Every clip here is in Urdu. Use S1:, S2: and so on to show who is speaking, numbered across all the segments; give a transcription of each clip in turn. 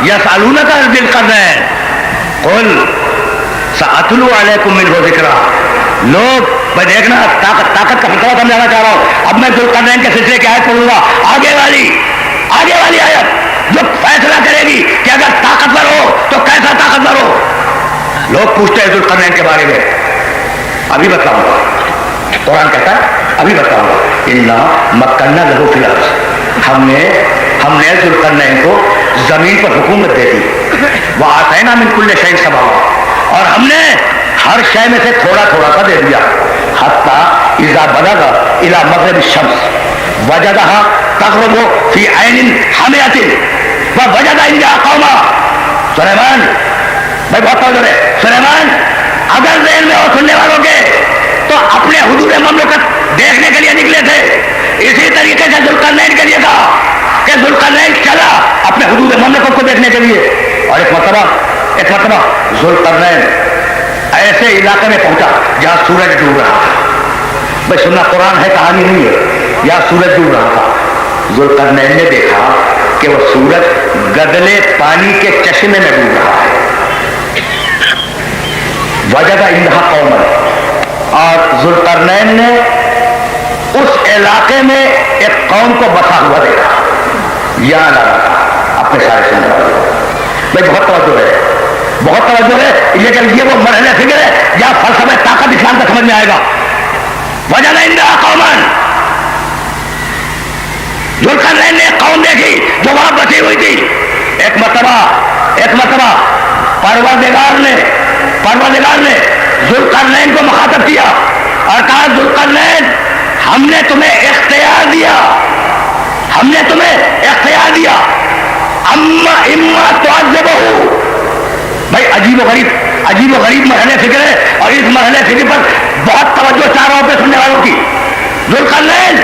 S1: یسألونک عن ذی القرنین قل سأتلو علیکم منہ ذکرا. لوگ میں دیکھنا طاقت کا فلسفہ سمجھانا چاہ رہا ہوں. اب میں ذوالقرنین کے سلسلے کی آیت پڑھوں گا, آگے والی آیت جو فیصلہ کرے گی کہ اگر طاقتور ہو تو کیسا طاقتور ہو. لوگ پوچھتے ہیں ذوالقرنین کے بارے میں, ابھی بتاؤں گا. قرآن کہتا ہے ابھی بتاؤں گا. انا مکننا لہو فی الارض, ہم نے ذوالقرنین کو زمین پر حکومت دے دی. وآتینا من کل شیء سببا, اور ہم نے ہر شے میں سے تھوڑا تھوڑا سا دے دیا. حتی اذا بلغ الی مغرب الشمس وجدہا تغرب فی عین حامیۃ ووجد عندہا قوما. سلیمان بھائی بہت توجہ ہے. سلیمان اگر ذہن میں ہو سننے والوں کے تو اپنے حدود مملکت دیکھنے کے لیے نکلے تھے. اسی طریقے سے ذوالقرنین کے لیے کہا کہ ذوالقرنین چلا اپنے حدود مملکت کو دیکھنے کے لیے. اور ایک مرتبہ ذوالقرنین ایسے علاقے میں پہنچا جہاں سورج ڈوب رہا تھا. بھائی سننا قرآن ہے, کہانی نہیں ہے. یہاں سورج ڈوب رہا تھا. ذوالقرنین نے دیکھا کہ وہ سورج گدلے پانی کے چشمے میں ڈوب رہا ہے. وجد عندہا قوما, اور ذوالقرنین نے اس علاقے میں ایک قوم کو بسا ہوا دیکھا. یہاں لگا تھا اپنے سارے سننے والوں. بھائی بہت توجہ ہے. لیکن یہ وہ مرحلہ فکر ہے جہاں فلسفہ طاقت اسلام کا سمجھ میں آئے گا. وجد عندہا قوما, ذوالقرنین نے قوم دیکھی جو وہاں بسی ہوئی تھی. ایک مرتبہ پروردگار نے ذوالقرنین کو مخاطب کیا اور کہا ذوالقرنین ہم نے تمہیں اختیار دیا اما تعذبہ. بھائی عجیب و غریب مرحلے فکر ہے, اور اس مرحلے فکر پر بہت توجہ چاہ رہا ہوں پہ سننے والوں کی. ذوالقرنین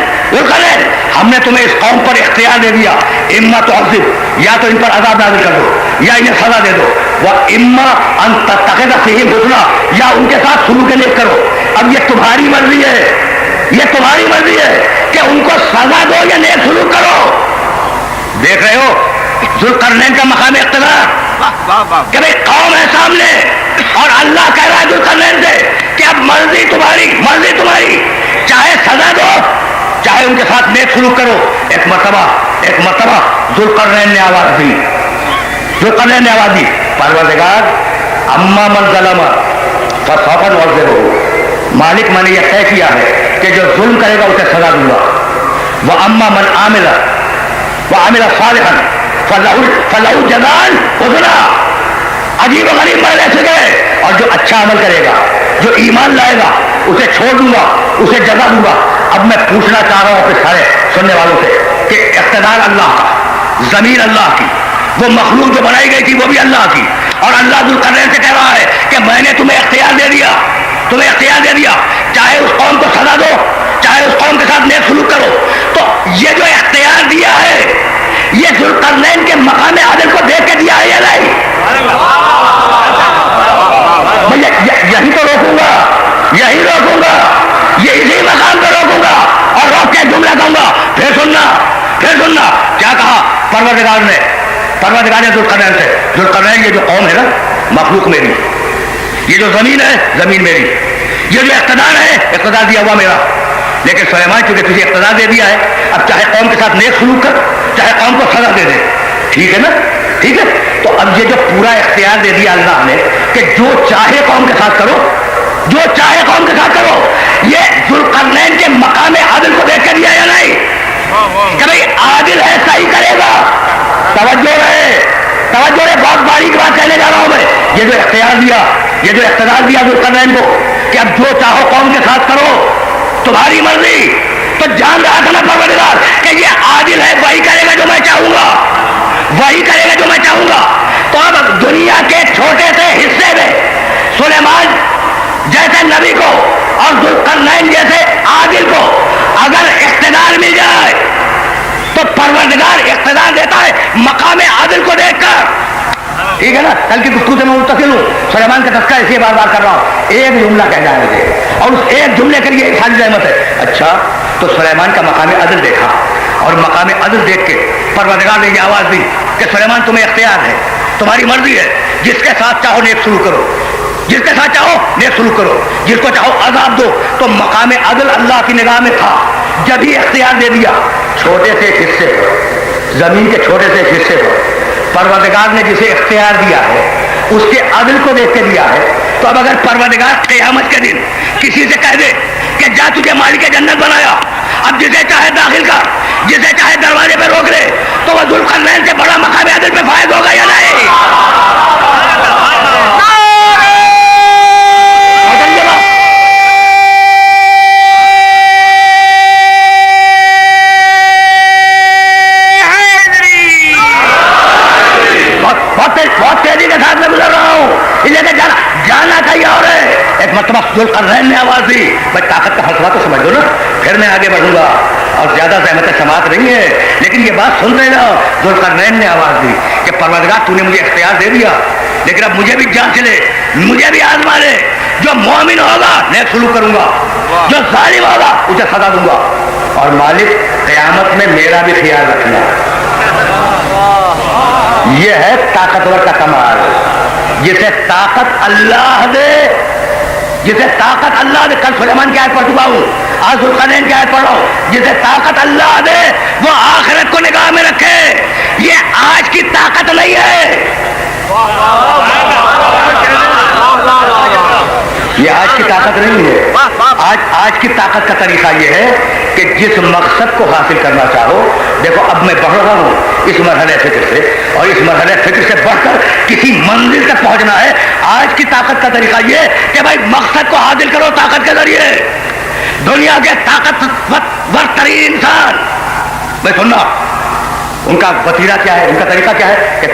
S1: ہم نے تمہیں اس قوم پر اختیار دے دیا. اما تعذب, یا تو ان پر عذاب نازل کر دو یا انہیں سزا دے دو. واما ان تتخذ فیہم حسنا, یا ان کے ساتھ سلوک نیک کرو. اب یہ تمہاری مرضی ہے کہ ان کو سزا دو یا نیک سلوک کرو. دیکھ رہے ہو ذوالقرنین کا مقام اقتدار کہ بھئی قوم ہے سامنے, اور اللہ کہہ رہا ہے ذوالقرنین سے کہ اب مرضی تمہاری, چاہے سزا دو چاہے ان کے ساتھ نیک سلوک کرو. ایک مرتبہ ذوالقرنین نے آواز دی, پروردگار اما من ظلم فسوف نعذبہ, مالک میں نے یہ طے کیا ہے کہ جو ظلم کرے گا اسے سزا دوں گا. واما من عامل صالحا فلہ جزاء حسنا. عجیب و غریب مرحلے سے گئے, اور جو اچھا عمل کرے گا, جو ایمان لائے گا, اسے چھوڑ دوں گا, اسے جزا دوں گا. اب میں پوچھنا چاہ رہا ہوں اپنے سارے سننے والوں سے کہ اقتدار اللہ کا, زمین اللہ کی, وہ مخلوق جو بنائی گئی تھی وہ بھی اللہ کی, اور اللہ ذوالقرنین سے کہہ رہا ہے کہ میں نے تمہیں اختیار دے دیا, چاہے اس قوم کو سزا دو چاہے اس قوم کے ساتھ نیک سلوک کرو. تو یہ جو اختیار دیا ہے یہ ذوالقرنین کے مقام عادل کو دیکھ کے دیا ہے یا نہیں؟ یہی تو روکوں گا, یہ اسی مقام پہ روکوں گا, اور روک کے جملہ کہوں گا. پھر سننا کیا کہا پروردگار نے ذوالقرنین سے. ذوالقرنین یہ جو قوم ہے نا مخلوق میری, یہ جو زمین ہے زمین میری, یہ جو اقتدار ہے اقتدار دیا ہوا میرا. لیکن سلیمان چونکہ تجھے اقتدار دے دیا ہے, اب چاہے قوم کے ساتھ نیک سلوک کر چاہے قوم کو سزا دے دے. ٹھیک ہے نا, ٹھیک ہے. تو اب یہ جو پورا اختیار دے دیا اللہ نے کہ جو چاہے قوم کے ساتھ کرو, یہ ذوالقرنین کے مقام عادل کو دیکھ کے دیا یا نہیں کہ بھائی عادل ہے صحیح کرے گا. توجہ رہے, بہت باریک بات کہنے جا رہا ہوں میں. یہ جو اقتدار دیا ذوالقرنین کو کہ اب جو چاہو قوم کے ساتھ کرو, تمہاری مرضی, تو جان رہا تھا نا پروردگار کہ یہ عادل ہے, وہی کرے گا جو میں چاہوں گا. تو اب دنیا کے چھوٹے سے حصے میں سلیمان جیسے نبی کو اور ذوالقرنین جیسے عادل کو اگر اقتدار مل جائے تو پروردگار اقتدار دیتا ہے مقام عادل کو دیکھ کر. ٹھیک ہے نا, کل کی گفتگو سے میں متصل ہوں. سلیمان کا تذکرہ اسی بار کر رہا ہوں, ایک جملہ کہہ جائے مجھے, اور اس ایک جملے کے لیے ساری رحمت ہے. اچھا, تو سلیمان کا مقام عدل دیکھا, اور مقام عدل دیکھ کے پروردگار نے یہ آواز دی کہ سلیمان تمہیں اختیار ہے، تمہاری مرضی ہے، جس کے ساتھ چاہو نیک سلوک کرو، جس کے ساتھ چاہو نیک سلوک کرو، جس کو چاہو عذاب دو۔ تو مقام عدل اللہ کی نگاہ میں تھا، جب ہی اختیار دے دیا چھوٹے سے ایک حصے پر، زمین کے چھوٹے سے ایک حصے پر پروردگار نے جسے اختیار دیا ہے اس کے عدل کو دیکھ کے دیا ہے۔ تو اب اگر پروردگار قیامت کے دن کسی سے کہہ دے کہ جا تجھے مالک جنت بنایا، اب جسے چاہے داخل کر، جسے چاہے دروازے پہ روک لے، تو وہ ذوالقرنین سے بڑا مقام عدل پہ فائز ہوگا یا نہیں؟ بہت تیزی کے ساتھ میں گزر رہا ہوں، اس لیے کہ جانا چاہیے۔ اور ایک مرتبہ ذوالقرنین نے آواز دی، بھائی طاقت کا فلسفہ تو سمجھ لو نا، پھر میں آگے بڑھوں گا، اور زیادہ زحمت سماعت نہیں ہے، لیکن یہ بات سن رہے نا۔ ذوالقرنین نے آواز دی کہ پروردگار تو نے مجھے اختیار دے دیا، لیکن اب مجھے بھی جانچ لے، مجھے بھی آزما لے، جو مومن ہوگا نیک سلوک کروں گا، جو ظالم ہوگا اسے سزا دوں گا، اور مالک قیامت میں میرا بھی خیال رکھنا۔ یہ ہے طاقتور کا کمال، جسے طاقت اللہ دے، جسے طاقت اللہ دے۔ کل سلیمان کی آیت پڑھ چکا ہوں، آج ذوالقرنین کی آیت پڑھ رہا ہوں، جسے طاقت اللہ دے وہ آخرت کو نگاہ میں رکھے۔ یہ آج کی طاقت نہیں ہے، یہ آج کی طاقت نہیں ہے۔ آج کی طاقت کا طریقہ یہ ہے کہ جس مقصد کو حاصل کرنا چاہو، دیکھو اب میں بڑھ رہا ہوں اس مرحلے فکر سے، اور اس مرحلے فکر سے بڑھ کر کسی منزل تک پہنچنا ہے۔ آج کی طاقت کا طریقہ یہ کہ بھائی مقصد کو حاصل کرو طاقت کے ذریعے۔ دنیا کے طاقتور ترین انسان، میں سننا ان کا وتیرہ کیا ہے، ان کا طریقہ کیا ہے کہ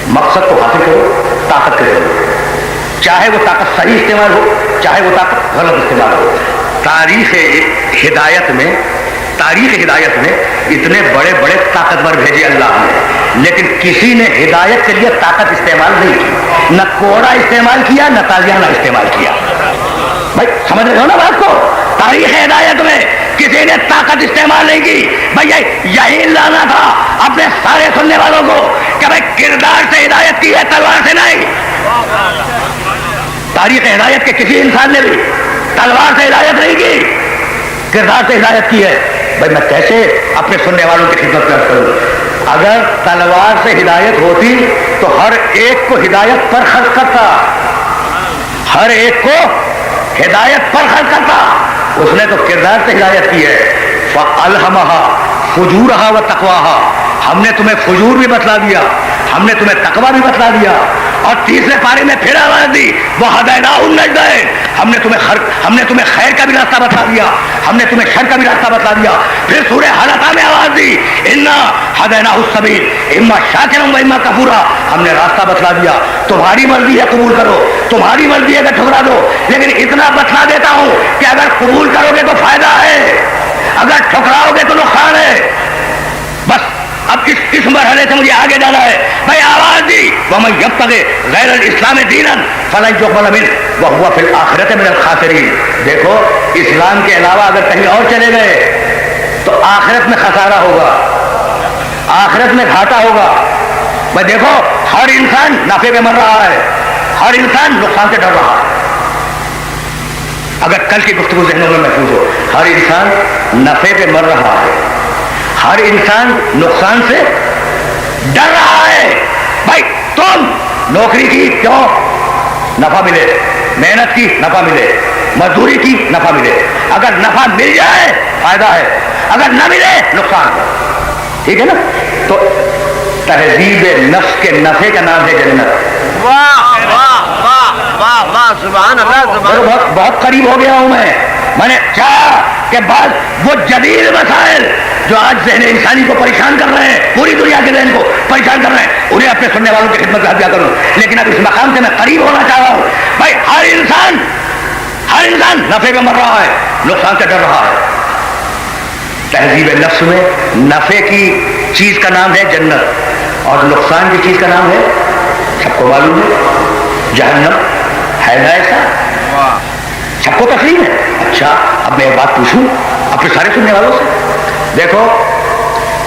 S1: مقصد کو حاصل کرو طاقت کے ذریعے، چاہے وہ طاقت صحیح استعمال ہو، چاہے وہ طاقت غلط استعمال ہو۔ تاریخ ہدایت میں اتنے بڑے بڑے طاقتور بھیجے اللہ نے، لیکن کسی نے ہدایت کے لیے طاقت استعمال نہیں کی، نہ کوڑا استعمال کیا، نہ تازیانہ استعمال کیا۔ بھائی سمجھ رہے ہو نا بات کو؟ تاریخ ہدایت میں کسی نے طاقت استعمال نہیں کی۔ بھائی یہی لانا تھا اپنے سارے سننے والوں کو کہ بھائی کردار سے ہدایت کی ہے، تلوار سے نہیں۔ تاریخ ہدایت کے کسی انسان نے بھی تلوار سے ہدایت نہیں کی، کردار سے ہدایت کی ہے۔ بھائی میں کیسے اپنے سننے والوں کی خدمت کر کروں؟ اگر تلوار سے ہدایت ہوتی تو ہر ایک کو ہدایت پر خرچ کرتا، ہر ایک کو ہدایت پر خرچ کرتا۔ اس نے تو کردار سے ہدایت کی ہے۔ فَأَلْهَمَهَا فُجُورَهَا وَتَقْوَاهَا، ہم نے تمہیں فجور بھی بتلا دیا، ہم نے تمہیں تقویٰ بھی بتلا دیا، اور تیسرے پارے میں پھر آواز دی وَهَدَيْنَاهُ النَّجْدَيْنِ، ہم نے تمہیں خیر کا بھی راستہ بتلا دیا، ہم نے تمہیں شر کا بھی راستہ بتلا دیا۔ پھر سورہ حلقہ میں آواز دی اِنَّا هَدَيْنَاهُ السَّبِيلَ إِمَّا شَاكِرًا وَإِمَّا كَفُورًا، ہم نے راستہ بتلا دیا، تمہاری مرضی ہے قبول کرو، تمہاری مرضی ہے کہ ٹھکرا دو، لیکن اتنا بتلا دیتا ہوں کہ اگر قبول کرو گے تو فائدہ ہے، اگر ٹھکراؤ گے تو نقصان ہے۔ بس اب اس مرحلے سے مجھے آگے جانا ہے۔ بھائی آواز دی وَمَن يَبْتَغِ غَيْرَ الْإِسْلَامِ دِينًا فَلَن يُقْبَلَ مِنْهُ وَهُوَ فِي الْآخِرَةِ مِنَ الْخَاسِرِينَ۔ دیکھو اسلام کے علاوہ اگر کہیں اور چلے گئے تو آخرت میں خسارہ ہوگا، آخرت میں گھاٹا ہوگا۔ بھائی دیکھو ہر انسان نفع پہ مر رہا ہے، ہر انسان نقصان سے ڈر رہا ہے۔ اگر کل کی گفتگو ذہنوں میں محفوظ ہو، ہر انسان نفع پہ مر رہا ہے، ہر انسان نقصان سے ڈر رہا ہے۔ بھائی تم نوکری کی کیوں؟ نفع ملے، محنت کی نفع ملے، مزدوری کی نفع ملے۔ اگر نفع مل جائے فائدہ ہے، اگر نہ ملے نقصان ہے، ٹھیک ہے نا؟ تو تہذیب نفس کے نفع کا نام ہے جنت۔
S2: واہ واہ واہ واہ واہ، سبحان اللہ۔
S1: بہت قریب ہو گیا ہوں میں نے چاہا کہ بعض وہ جدید مسائل جو آج ذہن انسانی کو پریشان کر رہے ہیں، پوری دنیا کے ذہن کو پریشان کر رہے ہیں، انہیں اپنے سننے والوں کی خدمت میں ہدیہ کروں، لیکن اب اس مقام سے میں قریب ہونا چاہ رہا ہوں۔ بھائی ہر انسان نفع میں مر رہا ہے، نقصان سے ڈر رہا ہے۔ تہذیب نفس میں نفع کی چیز کا نام ہے جنت، اور نقصان کی چیز کا نام ہے، سب کو معلوم ہے، جہنم۔ ہے نا ایسا؟ سب کو تسلیم ہے۔ اچھا اب میں ایک بات پوچھوں اپنے سارے سننے والوں سے، دیکھو